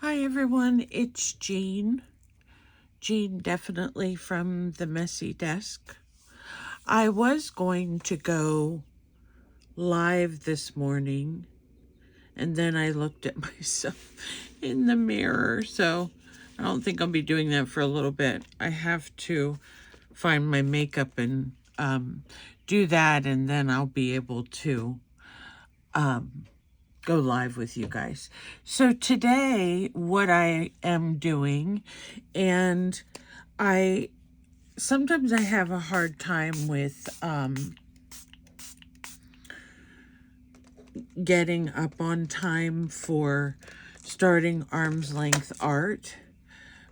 Hi everyone, it's Jean. Jean definitely from the Messy Desk. I was going to go live this morning and then I looked at myself in the mirror, so I don't think I'll be doing that for a little bit. I have to find my makeup and do that, and then I'll be able to go live with you guys. So today what I am doing, and sometimes I have a hard time with getting up on time for starting arm's length art,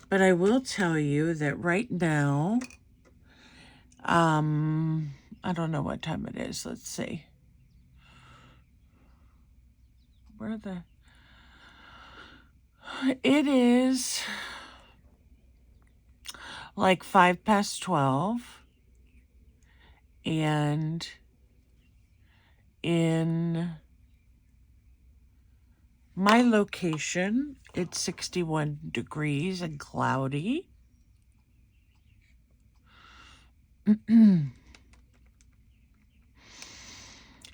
but I will tell you that right now, I don't know what time it is. Let's see. It is like 12:05, and in my location, it's 61 degrees and cloudy.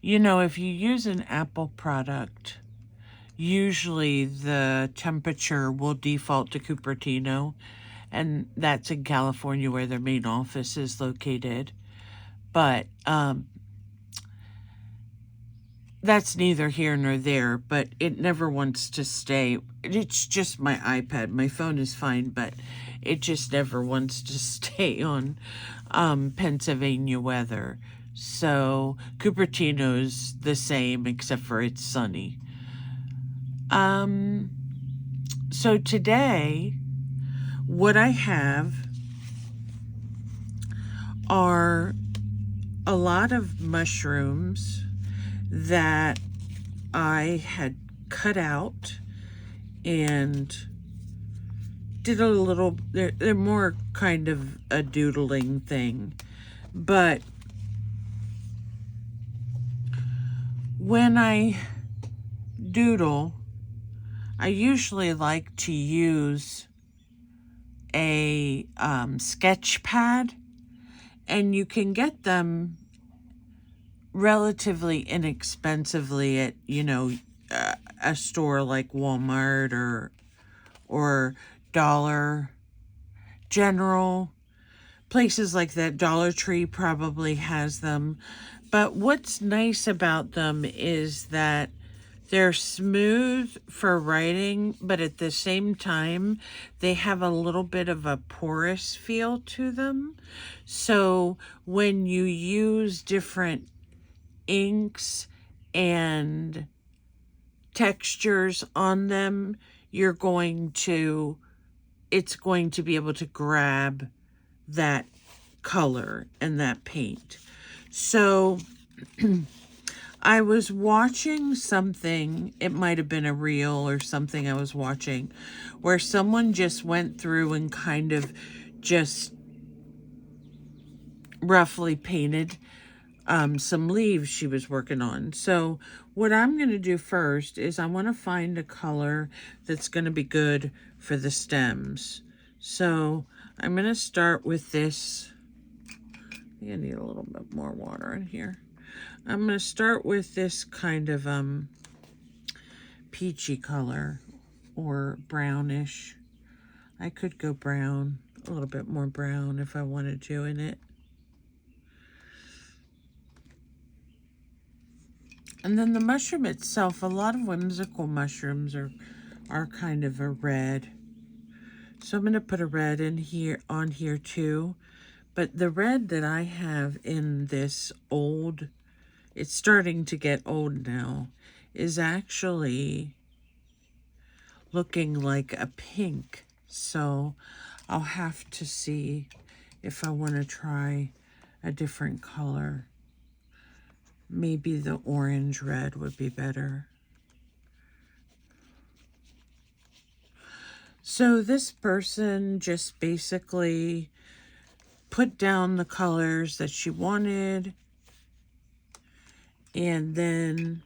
You know, if you use an Apple product, usually the temperature will default to Cupertino, and that's in California where their main office is located. But that's neither here nor there, but it never wants to stay. It's just my iPad. My phone is fine, but it just never wants to stay on Pennsylvania weather. So Cupertino's the same, except for it's sunny. So today, what I have are a lot of mushrooms that I had cut out and did a little, they're more kind of a doodling thing. But when I doodle, I usually like to use a sketch pad, and you can get them relatively inexpensively at, a store like Walmart or Dollar General. Places like that. Dollar Tree probably has them. But what's nice about them is that they're smooth for writing, but at the same time, they have a little bit of a porous feel to them. So when you use different inks and textures on them, it's going to be able to grab that color and that paint. So I was watching something, it might have been a reel or something I was watching, where someone just went through and kind of just roughly painted some leaves she was working on. So what I'm going to do first is I want to find a color that's going to be good for the stems. So I'm going to start with this. I think I need a little bit more water in here. I'm going to start with this kind of peachy color or brownish. I could go brown, a little bit more brown if I wanted to in it. And then the mushroom itself, a lot of whimsical mushrooms are kind of a red. So I'm going to put a red in here, on here too. But the red that I have in this old, it's starting to get old now, is actually looking like a pink. So I'll have to see if I want to try a different color. Maybe the orange red would be better. So this person just basically put down the colors that she wanted and then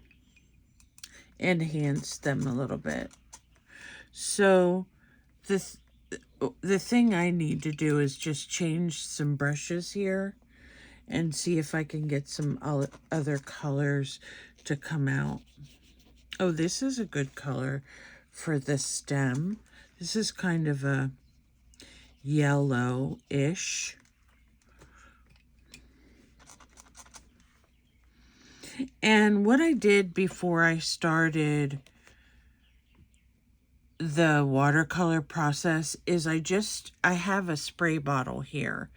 enhanced them a little bit. So the thing I need to do is just change some brushes here and see if I can get some other colors to come out. Oh, this is a good color for the stem. This is kind of a yellow-ish. And what I did before I started the watercolor process is I have a spray bottle here.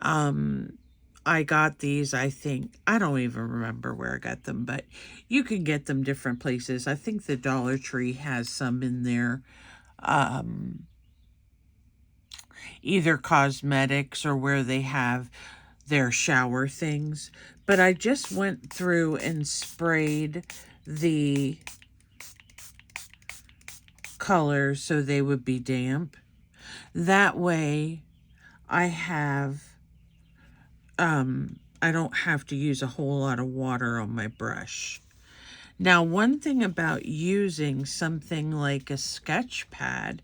I got these, I think, I don't even remember where I got them, but you can get them different places. I think the Dollar Tree has some in there. Either cosmetics or where they have their shower things. But I just went through and sprayed the colors so they would be damp. That way I don't have to use a whole lot of water on my brush. Now, one thing about using something like a sketch pad,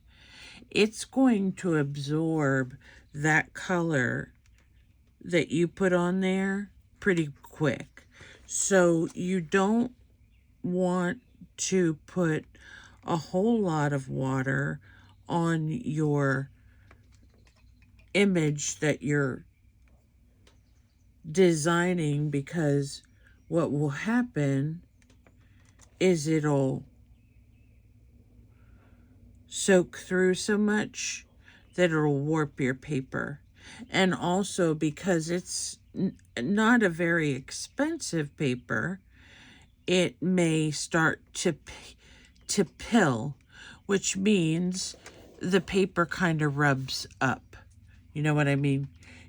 it's going to absorb that color that you put on there pretty quick. So you don't want to put a whole lot of water on your image that you're designing, because what will happen is it'll soak through so much that it'll warp your paper. And also because it's not a very expensive paper, it may start to pill, which means the paper kind of rubs up. You know what I mean?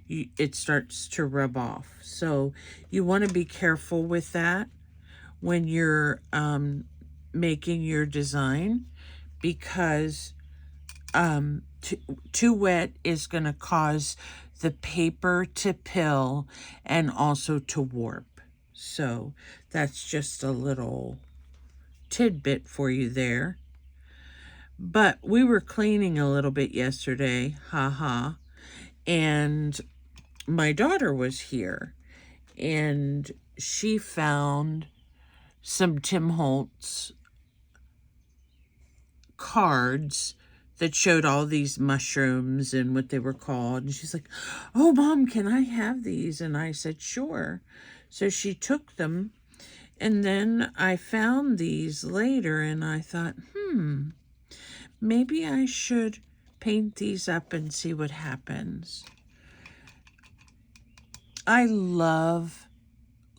It starts to rub off. So you want to be careful with that when you're making your design, because too wet is going to cause the paper to pill and also to warp. So that's just a little tidbit for you there. But we were cleaning a little bit yesterday, and my daughter was here, and she found some Tim Holtz cards that showed all these mushrooms and what they were called. And she's like, "Oh, Mom, can I have these?" And I said, "Sure." So she took them. And then I found these later and I thought, maybe I should paint these up and see what happens. I love,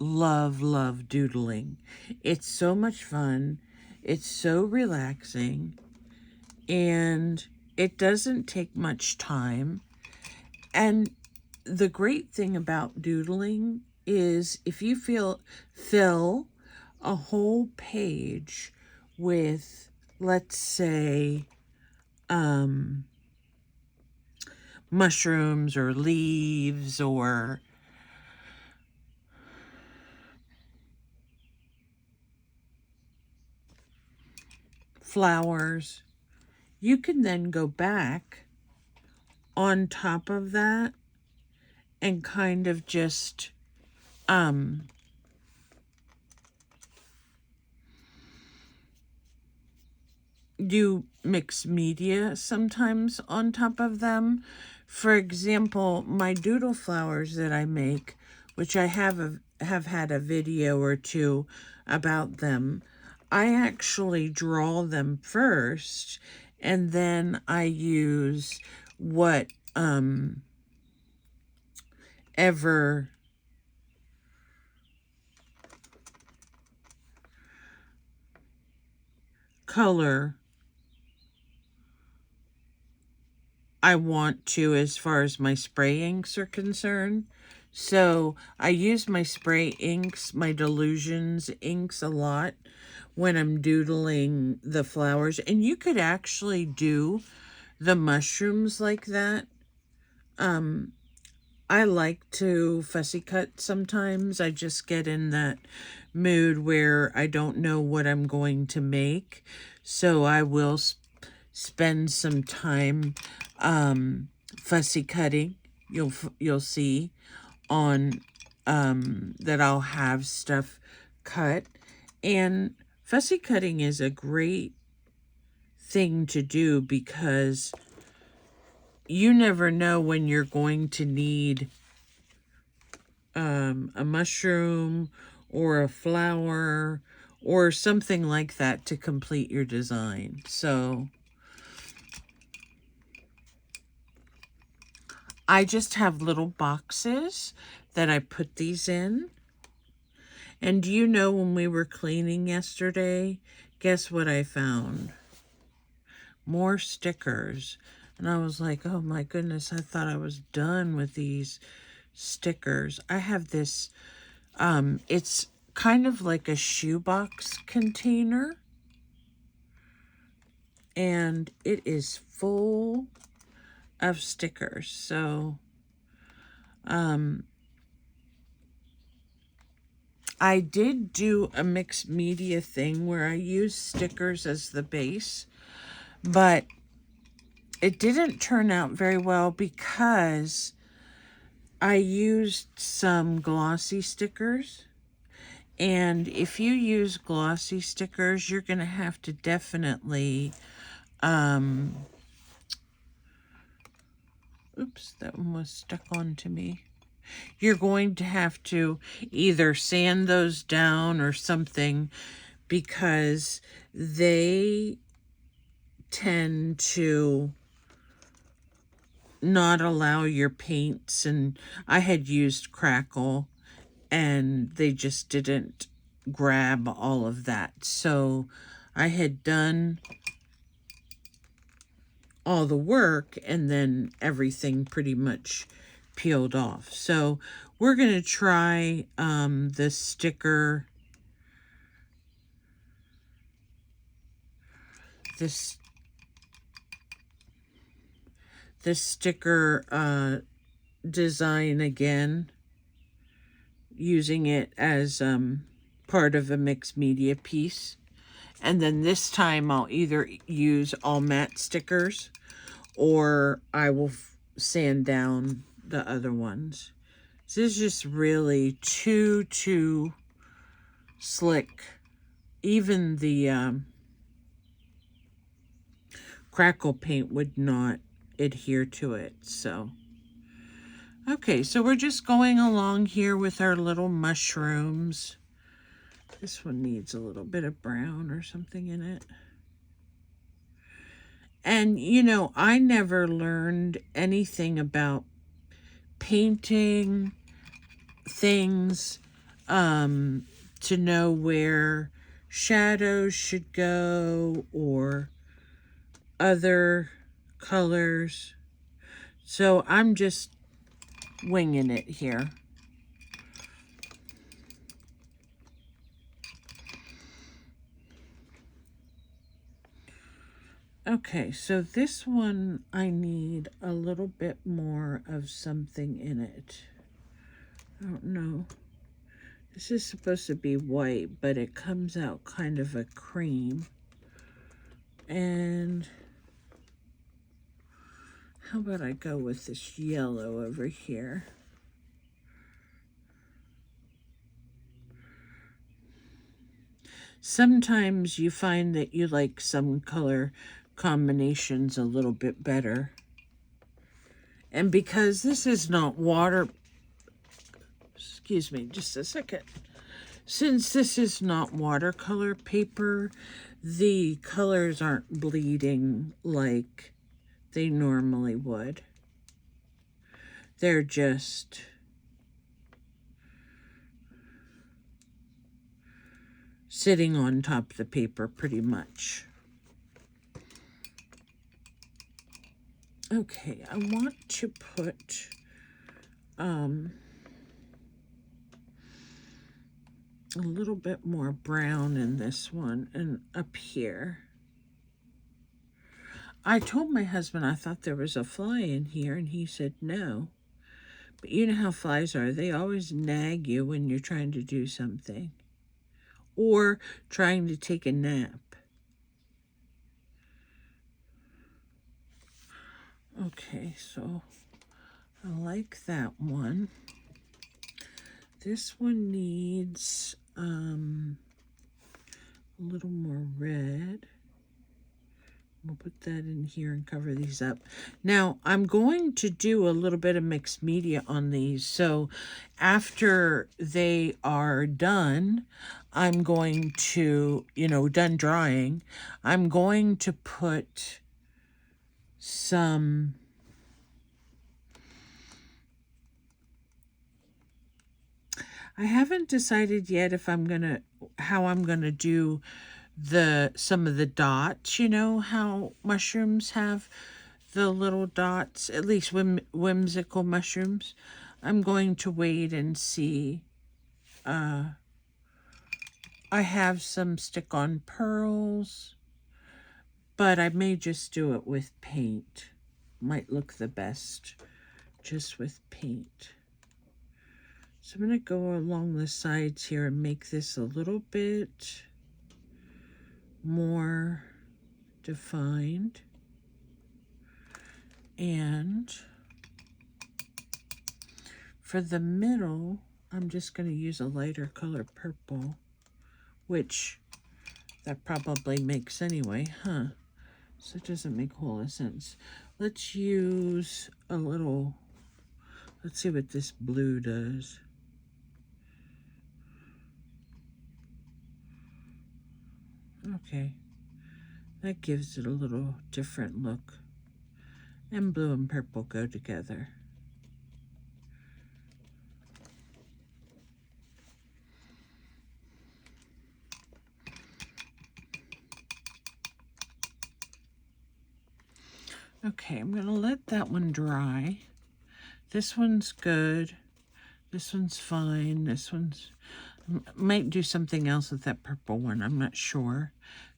love, love doodling. It's so much fun. It's so relaxing. And it doesn't take much time. And the great thing about doodling is if you fill a whole page with, let's say, mushrooms or leaves or flowers, you can then go back on top of that and kind of just do mixed media sometimes on top of them. For example, my doodle flowers that I make, which I have had a video or two about them, I actually draw them first, and then I use ever color I want to as far as my spray inks are concerned. So I use my spray inks, my Delusions inks a lot when I'm doodling the flowers. And you could actually do the mushrooms like that. I like to fussy cut sometimes. I just get in that mood where I don't know what I'm going to make. So I will spend some time fussy cutting. You'll see on that I'll have stuff cut. And fussy cutting is a great thing to do because you never know when you're going to need a mushroom or a flower or something like that to complete your design. So I just have little boxes that I put these in. And do you know, when we were cleaning yesterday, guess what I found? More stickers. And I was like, oh my goodness, I thought I was done with these stickers. I have this, it's kind of like a shoebox container. And it is full of stickers. So, I did do a mixed media thing where I used stickers as the base, but it didn't turn out very well because I used some glossy stickers. And if you use glossy stickers, you're going to have to definitely, oops, that one was stuck onto me. You're going to have to either sand those down or something because they tend to not allow your paints. And I had used Crackle and they just didn't grab all of that. So I had done all the work and then everything pretty much peeled off. So we're going to try the sticker, this sticker design again, using it as part of a mixed media piece. And then this time I'll either use all matte stickers or I will sand down the other ones. This is just really too slick. Even the Crackle paint would not adhere to it. So, okay, so we're just going along here with our little mushrooms. This one needs a little bit of brown or something in it. And, you know, I never learned anything about painting things to know where shadows should go or other colors. So I'm just winging it here. Okay, so this one I need a little bit more of something in it. I don't know. This is supposed to be white, but it comes out kind of a cream. And how about I go with this yellow over here? Sometimes you find that you like some color combinations a little bit better. And because this is not excuse me, just a second. Since this is not watercolor paper, the colors aren't bleeding like they normally would. They're just sitting on top of the paper pretty much. Okay, I want to put a little bit more brown in this one and up here. I told my husband I thought there was a fly in here, and he said no. But you know how flies are. They always nag you when you're trying to do something or trying to take a nap. Okay, so I like that one. This one needs a little more red. We'll put that in here and cover these up. Now, I'm going to do a little bit of mixed media on these. So after they are done, I'm going to, done drying, I'm going to put some I haven't decided yet if how I'm gonna do some of the dots. You know how mushrooms have the little dots, at least whimsical mushrooms. I'm going to wait and see. I have some stick-on pearls, but I may just do it with paint. Might look the best just with paint. So I'm going to go along the sides here and make this a little bit more defined. And for the middle, I'm just going to use a lighter color purple, which that probably makes anyway, huh? So it doesn't make a whole lot of sense. Let's use a little, let's see what this blue does. Okay, that gives it a little different look. And blue and purple go together. Okay, I'm gonna let that one dry. This one's good. This one's fine. This one's, might do something else with that purple one. I'm not sure.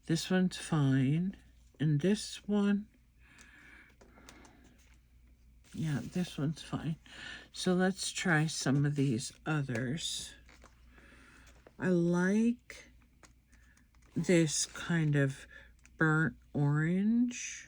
This one's fine. And this one, yeah, this one's fine. So let's try some of these others. I like this kind of burnt orange.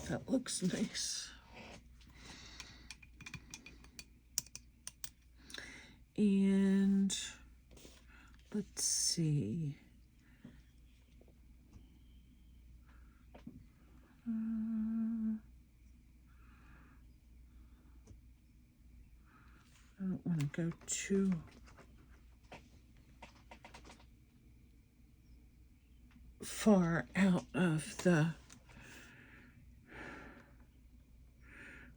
That looks nice. And let's see. I don't want to go too far out of the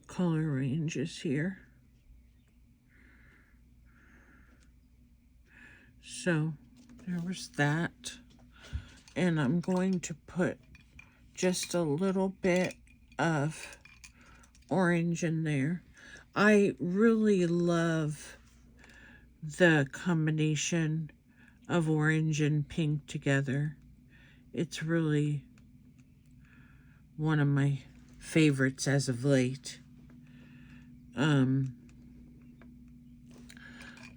color ranges here. So there was that. And I'm going to put just a little bit of orange in there. I really love the combination of orange and pink together. It's really one of my favorites as of late.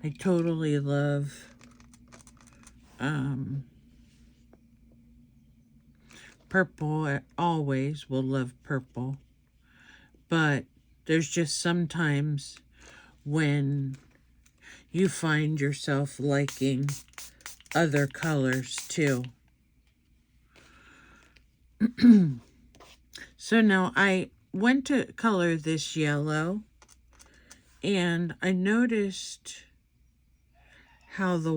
I totally love purple. I always will love purple. But there's just sometimes when you find yourself liking other colors too. So now I went to color this yellow, and I noticed how the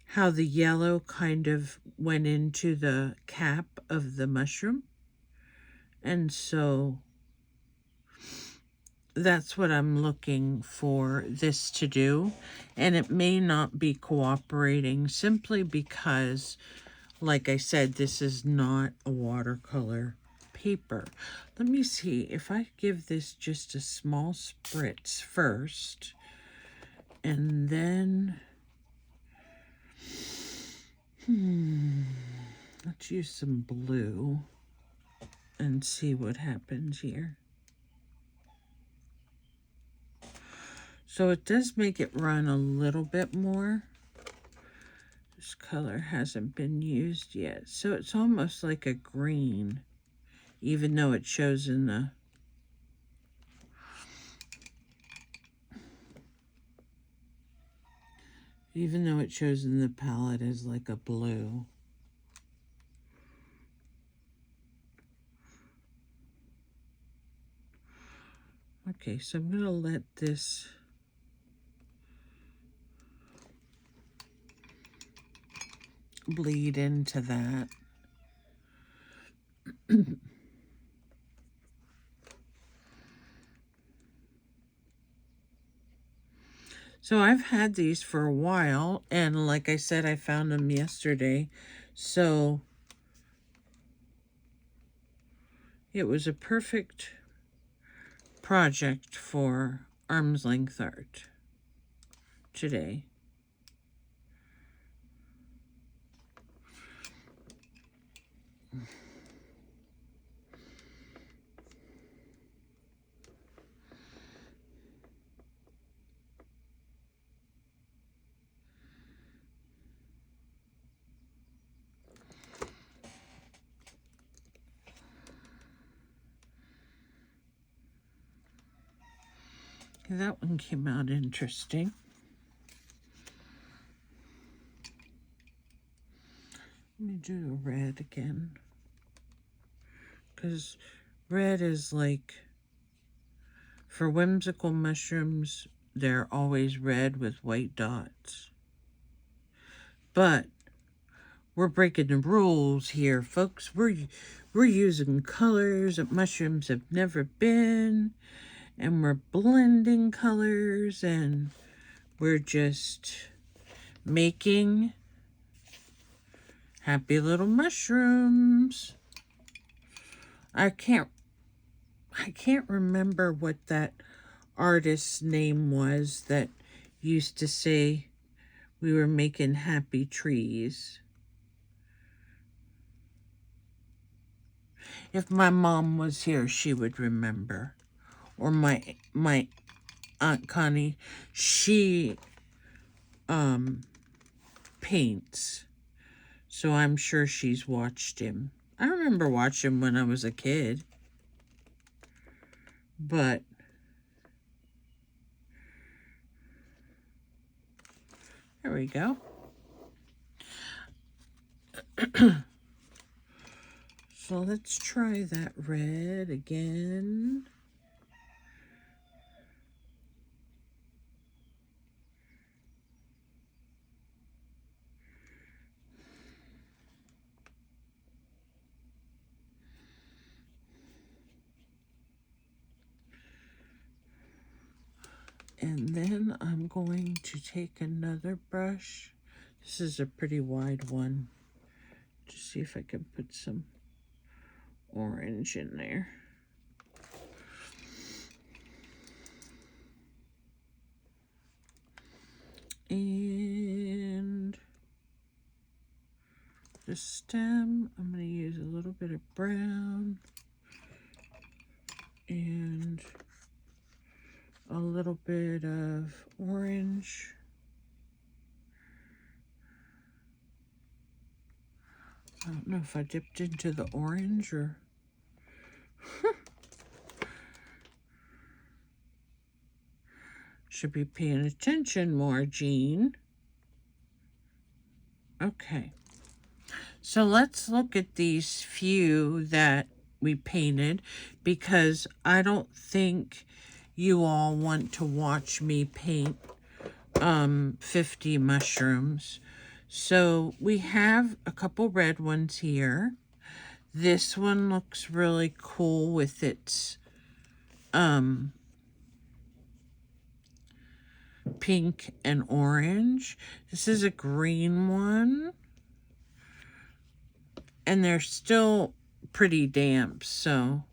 how the yellow kind of went into the cap of the mushroom. And so that's what I'm looking for this to do. And it may not be cooperating simply because, like I said, this is not a watercolor paper. Let me see if I give this just a small spritz first, and then let's use some blue and see what happens here. So it does make it run a little bit more. This color hasn't been used yet. So it's almost like a green, even though it shows in the palette as like a blue. Okay, so I'm going to let this bleed into that. So I've had these for a while, and like I said, I found them yesterday. So it was a perfect project for arm's length art today. That one came out interesting. Let me do the red again. Because red is like, for whimsical mushrooms, they're always red with white dots. But we're breaking the rules here, folks. We're using colors that mushrooms have never been. And we're blending colors, and we're just making happy little mushrooms. I can't remember what that artist's name was that used to say we were making happy trees. If my mom was here, she would remember. Or my Aunt Connie, she paints, so I'm sure she's watched him. I remember watching him when I was a kid, but there we go. So let's try that red again. And then I'm going to take another brush. This is a pretty wide one. To see if I can put some orange in there. And the stem, I'm going to use a little bit of brown and a little bit of orange. I don't know if I dipped into the orange or... Should be paying attention more, Jean. Okay. So let's look at these few that we painted, because I don't think you all want to watch me paint 50 mushrooms. So we have a couple red ones here. This one looks really cool with its pink and orange. This is a green one. And they're still pretty damp, so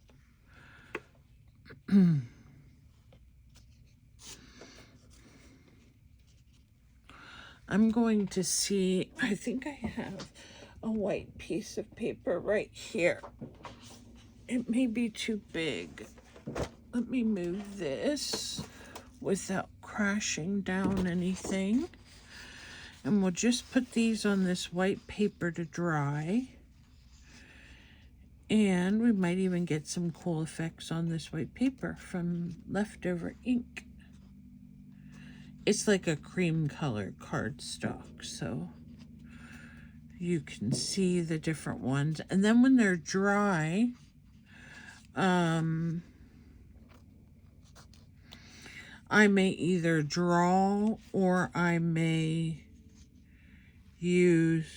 I'm going to see, I think I have a white piece of paper right here. It may be too big. Let me move this without crashing down anything. And we'll just put these on this white paper to dry. And we might even get some cool effects on this white paper from leftover ink. It's like a cream colored cardstock, so you can see the different ones. And then when they're dry, I may either draw or I may use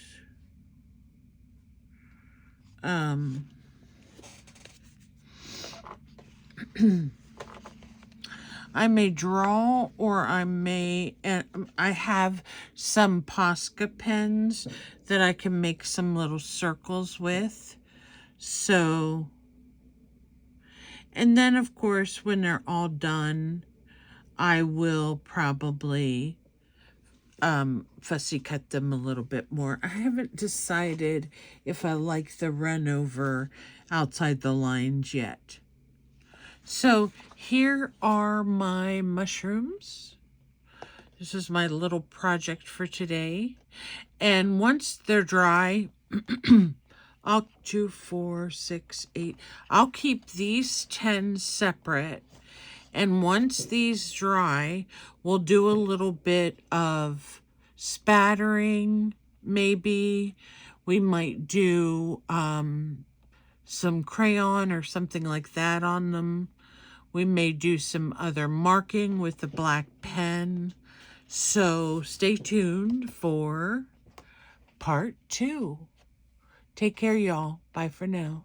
I may draw or I may, and I have some Posca pens that I can make some little circles with. So, and then of course when they're all done, I will probably fussy cut them a little bit more. I haven't decided if I like the run over outside the lines yet. So here are my mushrooms. This is my little project for today. And once they're dry, I'll 2, 4, 6, 8. I'll keep these 10 separate. And once these dry, we'll do a little bit of spattering, maybe. We might do some crayon or something like that on them. We may do some other marking with the black pen. So stay tuned for part 2. Take care, y'all. Bye for now.